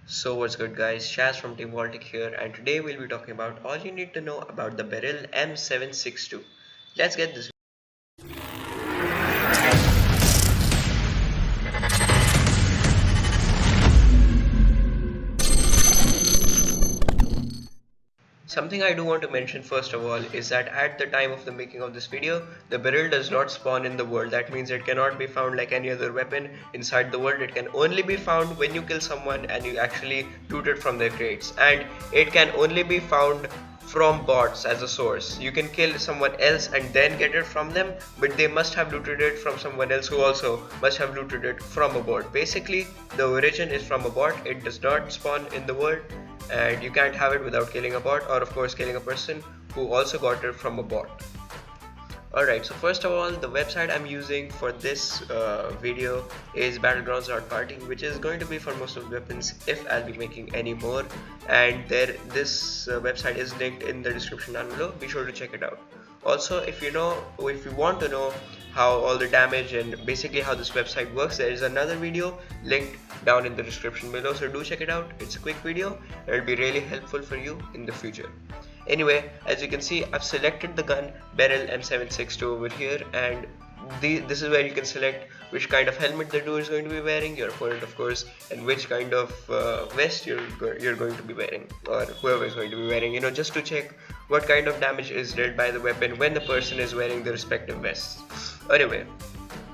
So what's good guys, Shaz from Team Voltic here, and today we'll be talking about all you need to know about the Beryl M762. Let's get this. Something I do want to mention first of all is that at the time of the making of this video, the Beryl does not spawn in the world. That means it cannot be found like any other weapon inside the world. It can only be found when you kill someone and you actually loot it from their crates, and it can only be found from bots as a source. You can kill someone else and then get it from them, but they must have looted it from someone else who also must have looted it from a bot. Basically, the origin is from a bot. It does not spawn in the world, and you can't have it without killing a bot, or of course killing a person who also got it from a bot. Alright, so first of all, the website I'm using for this video is battlegrounds.party, which is going to be for most of the weapons if I'll be making any more, and this website is linked in the description down below. Be sure to check it out. Also, if you want to know how all the damage and basically how this website works, there is another video linked down in the description below, so do check it out. It's a quick video and it'll be really helpful for you in the future. Anyway, as you can see, I've selected the gun Beryl M762 over here, and this is where you can select which kind of helmet the dude is going to be wearing, your opponent of course, and which kind of vest you're going to be wearing, or whoever is going to be wearing, just to check what kind of damage is dealt by the weapon when the person is wearing the respective vests. Anyway,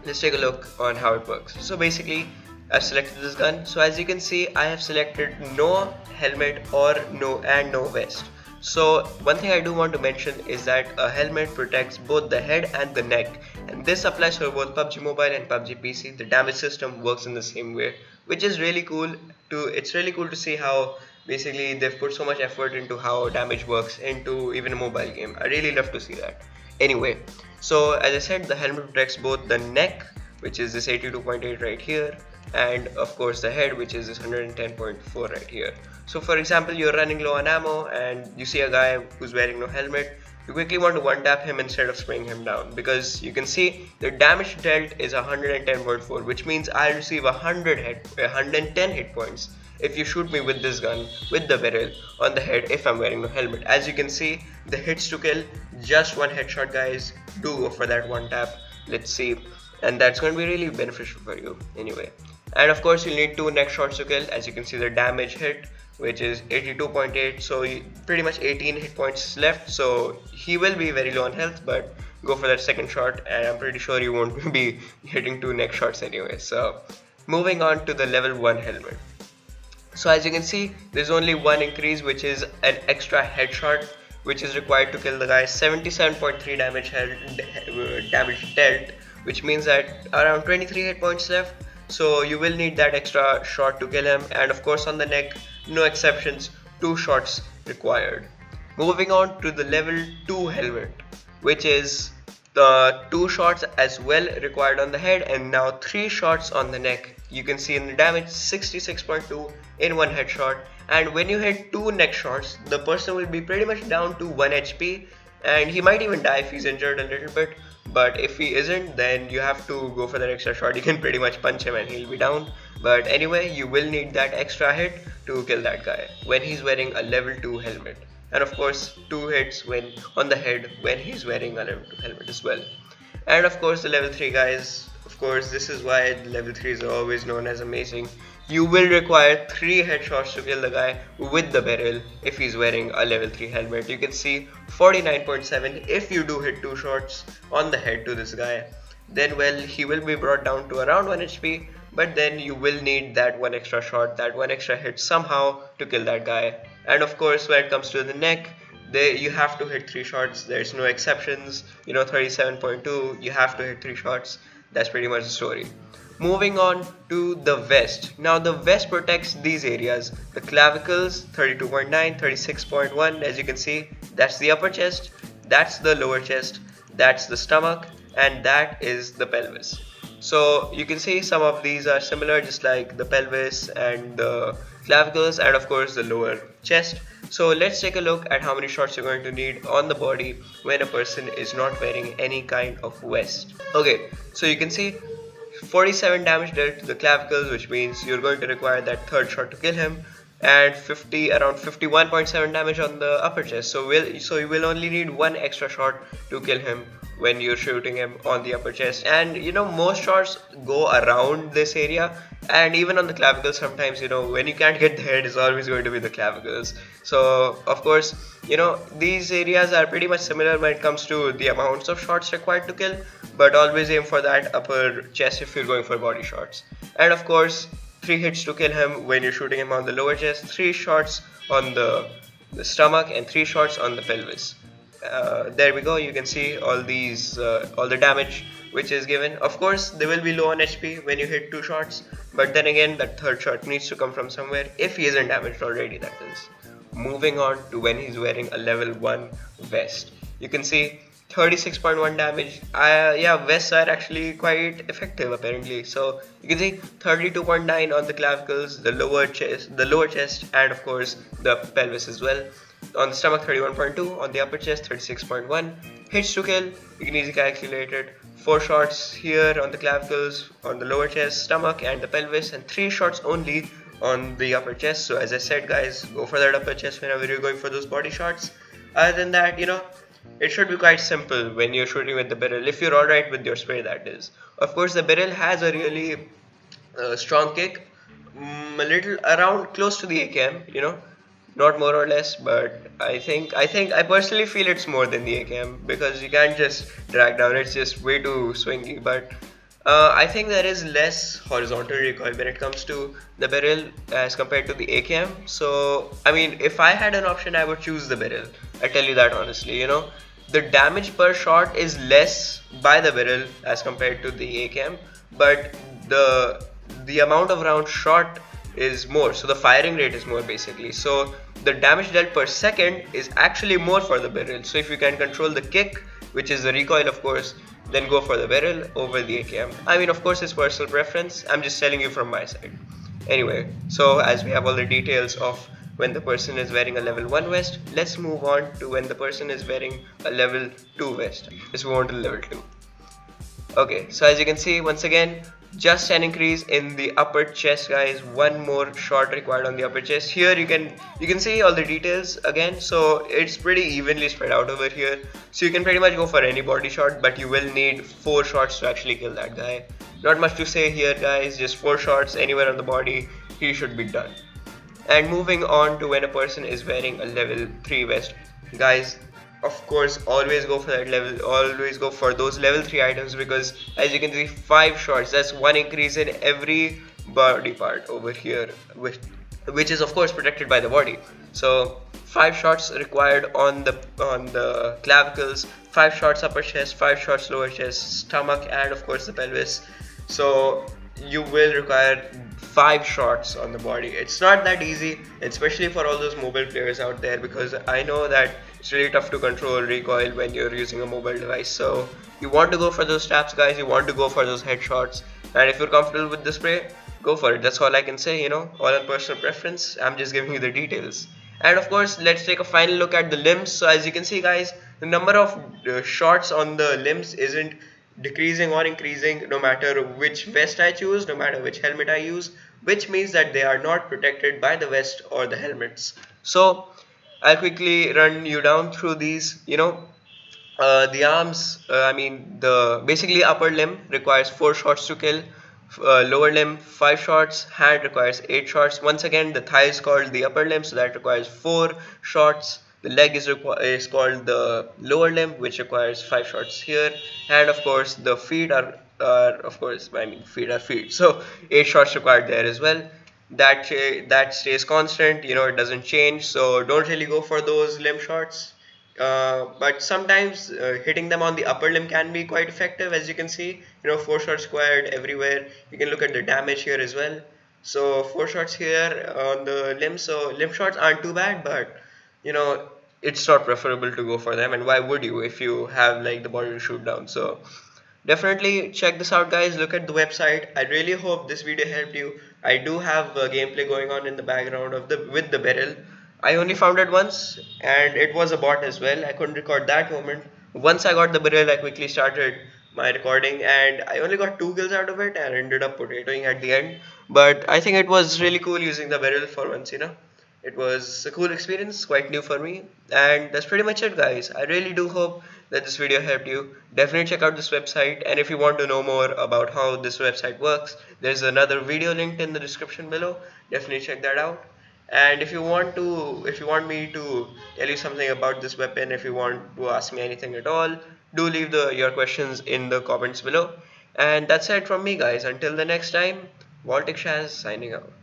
let's take a look on how it works. So basically, I've selected this gun. So as you can see, I have selected no helmet or no vest. So one thing I do want to mention is that a helmet protects both the head and the neck, and this applies for both PUBG Mobile and PUBG PC. The damage system works in the same way, which is really cool. It's really cool to see how basically they've put so much effort into how damage works into even a mobile game. I really love to see that. Anyway, so as I said, the helmet protects both the neck, which is this 82.8 right here, and of course the head, which is this 110.4 right here. So for example, you're running low on ammo and you see a guy who's wearing no helmet. You quickly want to one tap him instead of spraying him down, because you can see the damage dealt is 110.4, which means I'll receive 110 hit points if you shoot me with this gun, with the Beryl, on the head if I'm wearing no helmet. As you can see, the hits to kill, just one headshot guys. Do go for that one tap. Let's see, and that's going to be really beneficial for you anyway. And of course you'll need 2 neck shots to kill. As you can see, the damage hit, which is 82.8, so pretty much 18 hit points left, so he will be very low on health, but go for that second shot and I'm pretty sure you won't be hitting 2 neck shots anyway. So moving on to the level 1 helmet. So as you can see, there's only one increase, which is an extra headshot, which is required to kill the guy. 77.3 damage dealt, which means that around 23 hit points left. So you will need that extra shot to kill him, and of course on the neck, no exceptions, 2 shots required. Moving on to the level 2 helmet, which is the 2 shots as well required on the head, and now 3 shots on the neck. You can see in the damage 66.2 in one headshot, and when you hit 2 neck shots, the person will be pretty much down to 1 HP, and he might even die if he's injured a little bit. But if he isn't, then you have to go for that extra shot. You can pretty much punch him and he'll be down. But anyway, you will need that extra hit to kill that guy when he's wearing a level 2 helmet. And of course, 2 hits when on the head when he's wearing a level 2 helmet as well. And of course the level 3 guys, of course this is why the level 3s are always known as amazing. You will require 3 headshots to kill the guy with the Beryl if he's wearing a level 3 helmet. You can see 49.7 if you do hit 2 shots on the head to this guy. Then well, he will be brought down to around 1 HP, but then you will need that one extra shot, that one extra hit somehow to kill that guy. And of course when it comes to the neck, you have to hit 3 shots. There's no exceptions. 37.2, you have to hit 3 shots. That's pretty much the story. Moving on to the vest. Now the vest protects these areas: the clavicles 32.9, 36.1. As you can see, that's the upper chest, that's the lower chest, that's the stomach, and that is the pelvis. So you can see some of these are similar, just like the pelvis and the clavicles, and of course the lower chest. So let's take a look at how many shots you're going to need on the body when a person is not wearing any kind of vest. Okay, so you can see 47 damage dealt to the clavicles, which means you're going to require that third shot to kill him, and around 51.7 damage on the upper chest. So you will only need one extra shot to kill him when you're shooting him on the upper chest. And most shots go around this area, and even on the clavicles sometimes, when you can't get the head, it's always going to be the clavicles. So of course, these areas are pretty much similar when it comes to the amounts of shots required to kill, but always aim for that upper chest if you're going for body shots. And of course, 3 hits to kill him when you're shooting him on the lower chest, 3 shots on the stomach, and 3 shots on the pelvis. There we go. You can see all the damage which is given. Of course, they will be low on HP when you hit 2 shots, but then again, that third shot needs to come from somewhere, if he isn't damaged already, that is. Moving on to when he's wearing a level 1 vest. You can see 36.1 damage. Yeah, vests are actually quite effective apparently. So you can see 32.9 on the clavicles, the lower chest, and of course the pelvis as well. On the stomach, 31.2, on the upper chest, 36.1. Hits to kill, you can easily calculate it. 4 shots here on the clavicles, on the lower chest, stomach, and the pelvis, and 3 shots only on the upper chest. So as I said, guys, go for that upper chest whenever you're going for those body shots. Other than that, it should be quite simple when you're shooting with the Beryl, if you're alright with your spray, that is. Of course, the Beryl has a really strong kick, a little around close to the AKM, not more or less, but I personally feel it's more than the AKM, because you can't just drag down, it's just way too swingy. But I think there is less horizontal recoil when it comes to the Beryl as compared to the AKM. So I mean, if I had an option, I would choose the Beryl. I tell you that honestly. The damage per shot is less by the Beryl as compared to the AKM, but the amount of rounds shot is more, so the firing rate is more basically. So the damage dealt per second is actually more for the Beryl. So if you can control the kick, which is the recoil of course, then go for the Beryl over the AKM. I mean, of course, it's personal preference. I'm just telling you from my side. Anyway, so as we have all the details of when the person is wearing a level 1 vest, let's move on to when the person is wearing a level 2 vest. Let's move on to level 2. Okay, so as you can see, once again, just an increase in the upper chest, guys. One more shot required on the upper chest. Here you can see all the details again, so it's pretty evenly spread out over here. So you can pretty much go for any body shot, but you will need 4 shots to actually kill that guy. Not much to say here, guys, just 4 shots anywhere on the body, he should be done. And moving on to when a person is wearing a level 3 vest, guys, of course, always go for that level, always go for those level 3 items, because as you can see, 5 shots, that's 1 increase in every body part over here, which is of course protected by the body. So 5 shots required on the clavicles, 5 shots upper chest, 5 shots lower chest, stomach, and of course the pelvis. So you will require 5 shots on the body. It's not that easy, especially for all those mobile players out there, because I know that it's really tough to control recoil when you're using a mobile device. So you want to go for those taps, guys, you want to go for those headshots, and if you're comfortable with the spray, go for it. That's all I can say, all on personal preference. I'm just giving you the details. And of course, let's take a final look at the limbs. So as you can see, guys, the number of shots on the limbs isn't decreasing or increasing no matter which vest I choose, no matter which helmet I use, which means that they are not protected by the vest or the helmets. So I'll quickly run you down through these. The arms, basically upper limb requires 4 shots to kill, lower limb 5 shots, hand requires 8 shots. Once again, the thigh is called the upper limb, so that requires 4 shots. The leg is called the lower limb, which requires 5 shots here, and of course the feet are feet are feet, so 8 shots required there as well. That stays constant, it doesn't change, so don't really go for those limb shots. But sometimes hitting them on the upper limb can be quite effective. As you can see, 4 shots required everywhere. You can look at the damage here as well. So 4 shots here on the limb, so limb shots aren't too bad, but it's not preferable to go for them, and why would you if you have like the body to shoot down? So definitely check this out, guys. Look at the website. I really hope this video helped you. I do have gameplay going on in the background with the Beryl. I only found it once, and it was a bot as well. I couldn't record that moment. Once I got the Beryl, I quickly started my recording, and I only got 2 kills out of it and ended up potatoing at the end. But I think it was really cool using the Beryl for once, you know. It was a cool experience, quite new for me. And that's pretty much it, guys. I really do hope that this video helped you. Definitely check out this website, and if you want to know more about how this website works, there's another video linked in the description below. Definitely check that out. And if you want me to tell you something about this weapon, if you want to ask me anything at all, do leave your questions in the comments below. And that's it from me, guys. Until the next time, Voltic Shaz signing out.